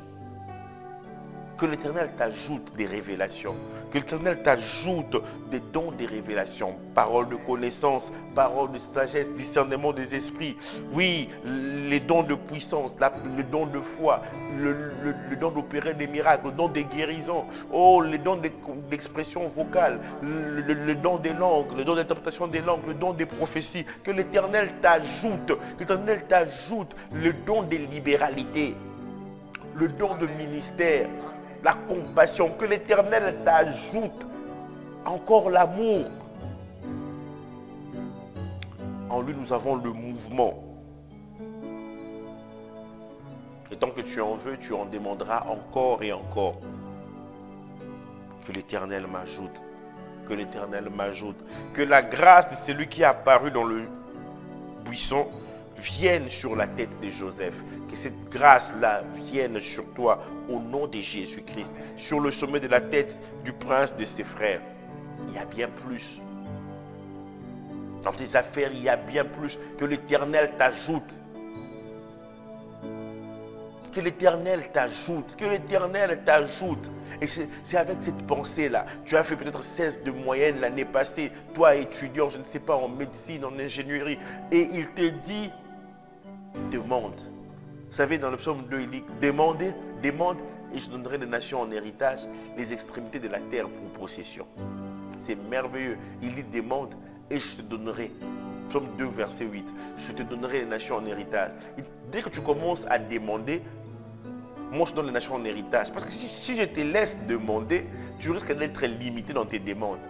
Que l'Éternel t'ajoute des révélations. Que l'Éternel t'ajoute des dons des révélations. Paroles de connaissance, paroles de sagesse, discernement des esprits. Oui, les dons de puissance, le don de foi, le don d'opérer des miracles, le don des guérisons. Oh, les dons d'expression vocale, le don des langues, le don d'interprétation des langues, le don des prophéties. Que l'Éternel t'ajoute, le don des libéralités, le don de ministère. La compassion, que l'Éternel t'ajoute encore l'amour. En lui, nous avons le mouvement. Et tant que tu en veux, tu en demanderas encore et encore. Que l'Éternel m'ajoute. Que l'Éternel m'ajoute. Que la grâce de celui qui est apparu dans le buisson vienne sur la tête de Joseph. Que cette grâce-là vienne sur toi au nom de Jésus-Christ. Sur le sommet de la tête du prince de ses frères. Il y a bien plus. Dans tes affaires, il y a bien plus. Que l'Éternel t'ajoute. Que l'Éternel t'ajoute. Que l'Éternel t'ajoute. Et c'est avec cette pensée-là. Tu as fait peut-être 16 de moyenne l'année passée. Toi, étudiant, je ne sais pas, en médecine, en ingénierie. Et il te dit, demande. Vous savez, dans le psaume 2, il dit, demande, et je donnerai les nations en héritage, les extrémités de la terre pour possession. C'est merveilleux. Il dit, demande, et je te donnerai. Psaume 2, verset 8. Je te donnerai les nations en héritage. Et dès que tu commences à demander, moi je donne les nations en héritage. Parce que si je te laisse demander, tu risques d'être limité dans tes demandes.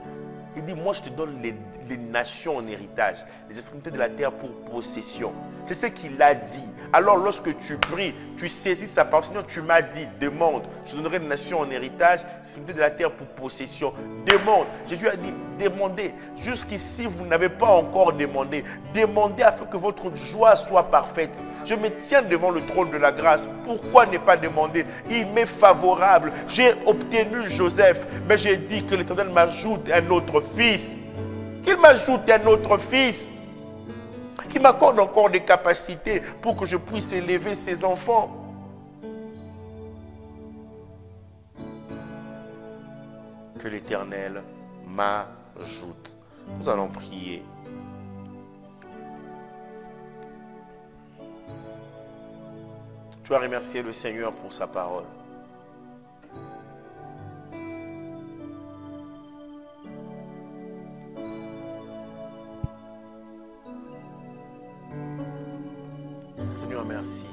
Il dit, moi je te donne les nations en héritage, les extrémités de la terre pour possession. C'est ce qu'il a dit. Alors lorsque tu pries, tu saisis sa parole. Sinon tu m'as dit, demande, je donnerai les nations en héritage, les extrémités de la terre pour possession. Demande. Jésus a dit, demandez. Jusqu'ici, vous n'avez pas encore demandé. Demandez afin que votre joie soit parfaite. Je me tiens devant le trône de la grâce. Pourquoi ne pas demander? Il m'est favorable. J'ai obtenu Joseph, mais j'ai dit que l'Éternel m'ajoute un autre fils. Qu'il m'ajoute un autre fils. Qu'il m'accorde encore des capacités pour que je puisse élever ses enfants. Que l'Éternel m'ajoute. Nous allons prier. Tu vas remercier le Seigneur pour sa parole. Seigneur, merci.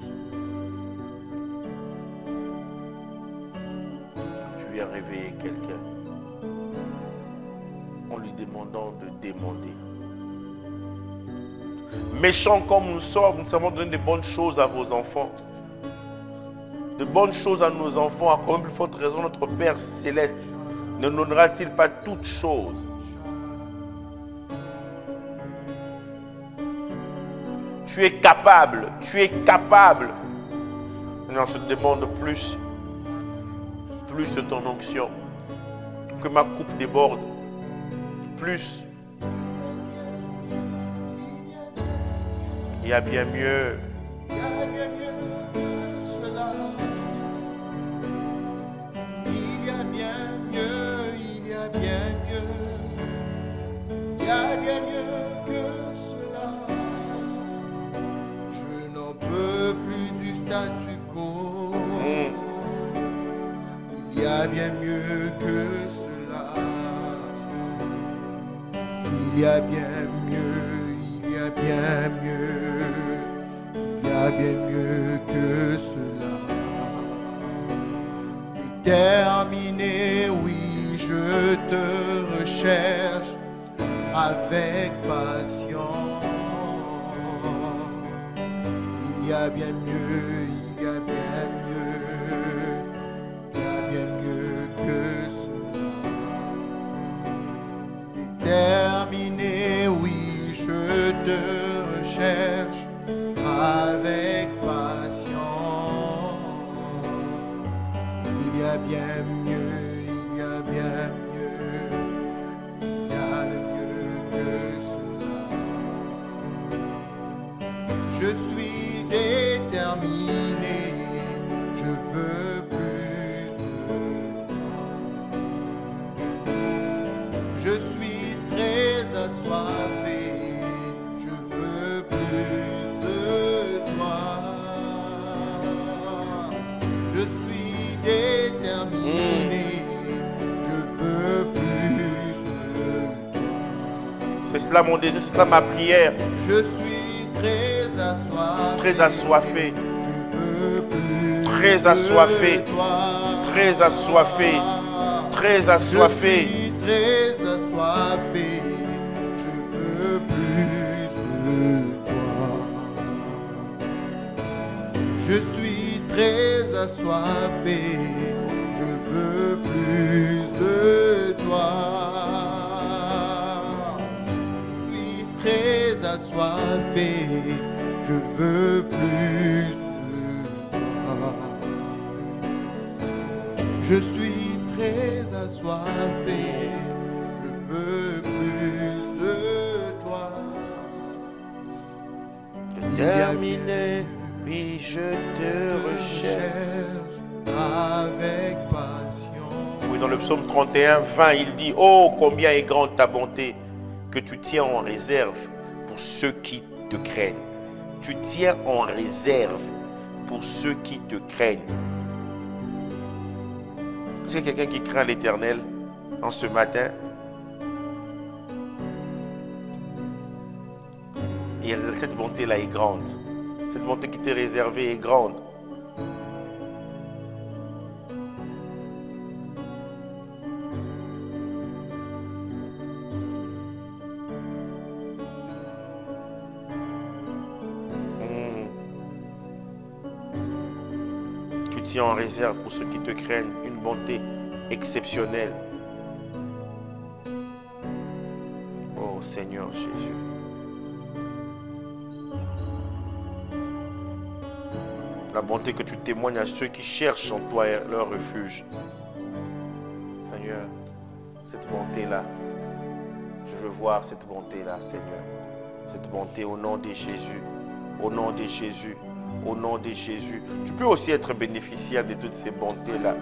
Tu viens réveiller quelqu'un en lui demandant de demander. Méchants comme nous sommes, nous savons donner de bonnes choses à vos enfants. De bonnes choses à nos enfants, à combien plus forte raison notre Père Céleste ne donnera-t-il pas toutes choses? Tu es capable, tu es capable. Non, je te demande plus de ton onction. Que ma coupe déborde. Plus. Il y a bien mieux. Il y a bien mieux que cela. Il y a bien mieux, il y a bien mieux. Il y a bien mieux que cela. Je n'en peux plus du statu quo. Il y a bien mieux que cela. Il y a bien mieux, il y a bien mieux. Il y a bien mieux que cela. Déterminé, oui, je te recherche avec patience. Il y a bien mieux, il y a bien mieux, il y a bien mieux que cela. Déterminé, oui, je te recherche avec passion. Il y a bien mieux, il y a bien mieux, il y a mieux que cela. Je suis déterminé, je veux plus de toi. Je suis très assoiffé, je veux plus de toi. Je suis déterminé, je veux plus de toi. C'est cela mon désir, c'est cela ma prière. Je suis très assoiffé, Très assoiffé, je veux plus très assoiffé, de toi. très assoiffé, très assoiffé. Je suis très assoiffé, je veux plus de toi. Je suis très assoiffé, je veux plus de toi. Je suis très assoiffé, je veux plus de toi. Je suis très assoiffé, je veux plus de toi. Déterminé, oui, je te recherche. Avec passion. Oui, dans le psaume 31, 20, il dit: oh, combien est grande ta bonté, que tu tiens en réserve pour ceux qui te craignent. Tu tiens en réserve pour ceux qui te craignent. C'est quelqu'un qui craint l'Éternel en ce matin. Et cette bonté-là est grande. Cette bonté qui t'est réservée est grande. Tu tiens en réserve pour ceux qui te craignent une bonté exceptionnelle. Oh Seigneur Jésus. La bonté que tu témoignes à ceux qui cherchent en toi leur refuge. Seigneur, cette bonté-là, je veux voir cette bonté-là, Seigneur. Cette bonté au nom de Jésus, au nom de Jésus, au nom de Jésus. Tu peux aussi être bénéficiaire de toutes ces bontés-là.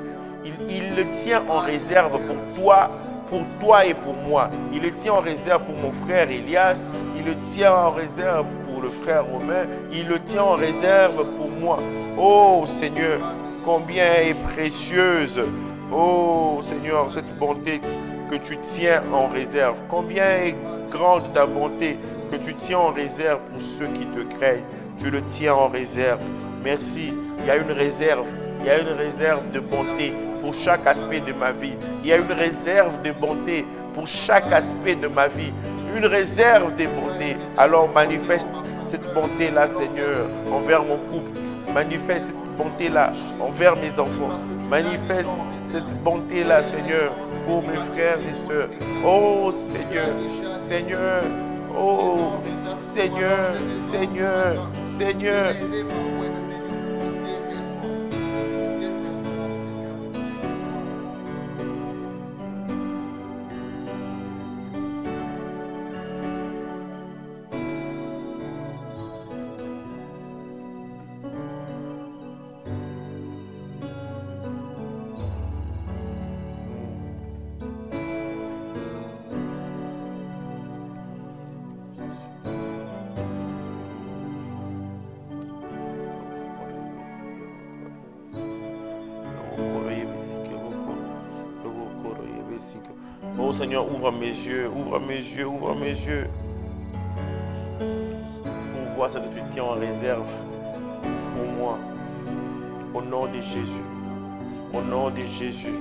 Il le tient en réserve pour toi et pour moi. Il le tient en réserve pour mon frère Elias. Il le tient en réserve pour le frère Romain. Il le tient en réserve pour moi. Oh Seigneur, combien est précieuse, oh Seigneur, cette bonté que tu tiens en réserve. Combien est grande ta bonté que tu tiens en réserve pour ceux qui te craignent. Tu le tiens en réserve. Merci. Il y a une réserve. Il y a une réserve de bonté pour chaque aspect de ma vie. Il y a une réserve de bonté pour chaque aspect de ma vie. Une réserve de bonté. Alors manifeste cette bonté-là, Seigneur, envers mon couple. Manifeste cette bonté-là envers mes enfants. Manifeste cette bonté-là, Seigneur, pour mes frères et sœurs. Oh Seigneur, Seigneur, oh Seigneur, Seigneur, Seigneur. Oh Seigneur, ouvre mes yeux, ouvre mes yeux, ouvre mes yeux. Pour voir ce que tu tiens en réserve pour moi. Au nom de Jésus. Au nom de Jésus.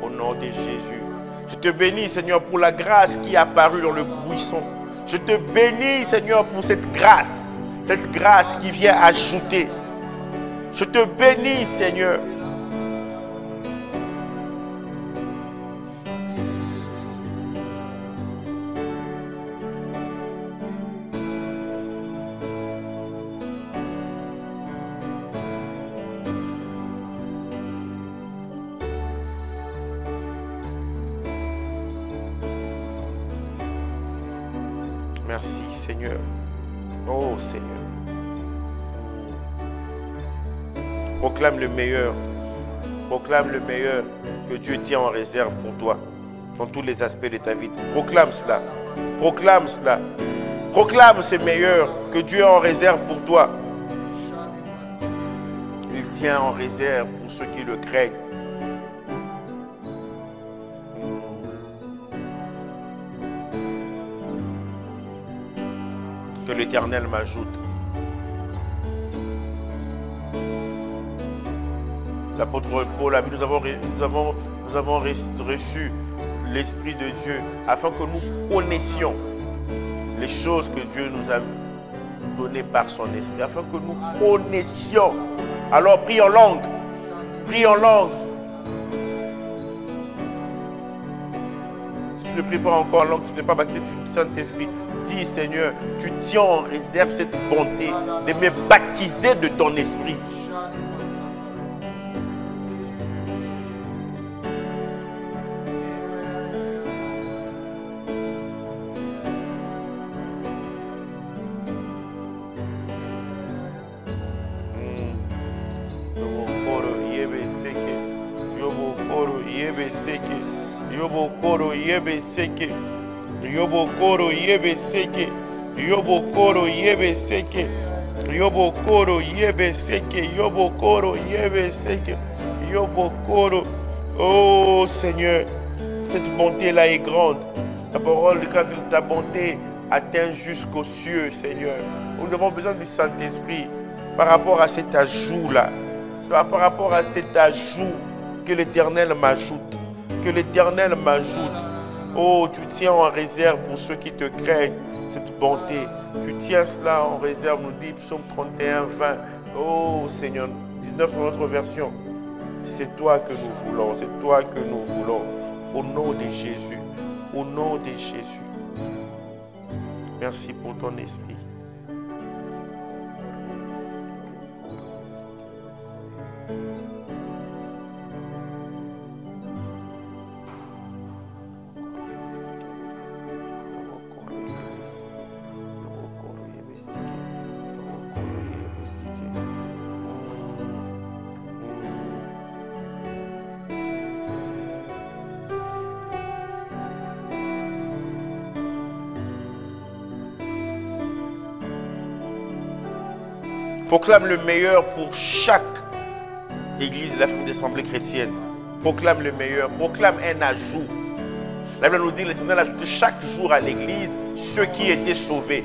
Au nom de Jésus. Je te bénis, Seigneur, pour la grâce qui est apparue dans le buisson. Je te bénis, Seigneur, pour cette grâce Cette grâce qui vient ajouter. Je te bénis, Seigneur. Merci, Seigneur. Oh, Seigneur. Proclame le meilleur. Proclame le meilleur que Dieu tient en réserve pour toi dans tous les aspects de ta vie. Proclame cela. Proclame cela. Proclame ce meilleur que Dieu a en réserve pour toi. Il tient en réserve pour ceux qui le craignent. Que l'Éternel m'ajoute. L'apôtre Paul a dit, nous avons reçu l'Esprit de Dieu afin que nous connaissions les choses que Dieu nous a données par son Esprit, afin que nous connaissions. Alors prie en langue, prie en langue. Si tu ne pries pas encore en langue, tu n'es pas baptisé du Saint-Esprit, dis Seigneur, tu tiens en réserve cette bonté de me baptiser de ton Esprit. Yobokoro yebe seke, Yobokoro yebe seke, Yobokoro yebe seke, Yobokoro yebe seke, Yobokoro yebe seke, Yobokoro. Oh Seigneur, cette bonté-là est grande. La parole déclare que ta bonté atteint jusqu'aux cieux, Seigneur. Nous avons besoin du Saint-Esprit par rapport à cet ajout-là. C'est par rapport à cet ajout que l'Éternel m'ajoute. Que l'Éternel m'ajoute. Oh, tu tiens en réserve pour ceux qui te craignent cette bonté. Tu tiens cela en réserve, nous dit Psaume 31, 20. Oh Seigneur, 19 dans notre version. C'est toi que nous voulons, c'est toi que nous voulons. Au nom de Jésus, au nom de Jésus. Merci pour ton esprit. Proclame le meilleur pour chaque église de la famille d'assemblée chrétienne. Proclame le meilleur. Proclame un ajout. La Bible nous dit que l'Éternel a ajouté chaque jour à l'église ceux qui étaient sauvés.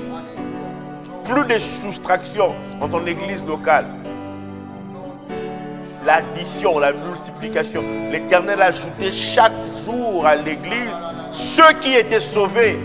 Plus de soustraction dans ton église locale. L'addition, la multiplication. L'Éternel a ajouté chaque jour à l'église ceux qui étaient sauvés.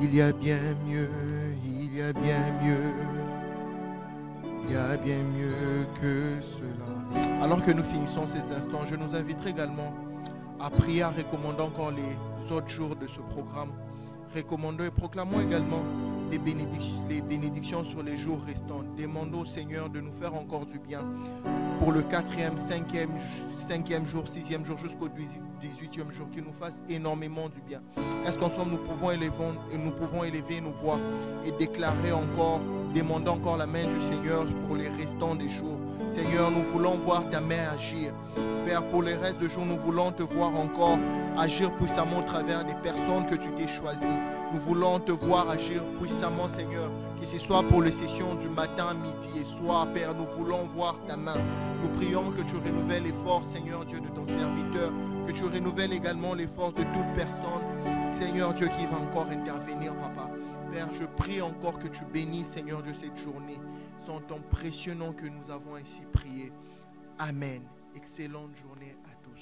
Il y a bien mieux, il y a bien mieux, il y a bien mieux que cela. Alors que nous finissons ces instants, je nous inviterai également à prier en recommandant encore les autres jours de ce programme. Recommandons et proclamons également les bénédictions sur les jours restants. Demandons au Seigneur de nous faire encore du bien pour le 4e, 5e jour, 6e jour jusqu'au 18e jour, qu'il nous fasse énormément du bien. Est-ce qu'ensemble nous pouvons élever nos voix et déclarer encore, demander encore la main du Seigneur pour les restants des jours. Seigneur, nous voulons voir ta main agir. Père, pour les restes de jours, nous voulons te voir encore agir puissamment au travers des personnes que tu t'es choisies. Nous voulons te voir agir puissamment, Seigneur, que ce soit pour les sessions du matin, midi et soir, Père. Nous voulons voir ta main. Nous prions que tu renouvelles les forces, Seigneur Dieu, de ton serviteur, que tu renouvelles également les forces de toute personne, Seigneur Dieu, qui va encore intervenir, Papa. Père, je prie encore que tu bénisses, Seigneur Dieu, cette journée. C'est en ton précieux nom que nous avons ainsi prié. Amen. Excellente journée à tous.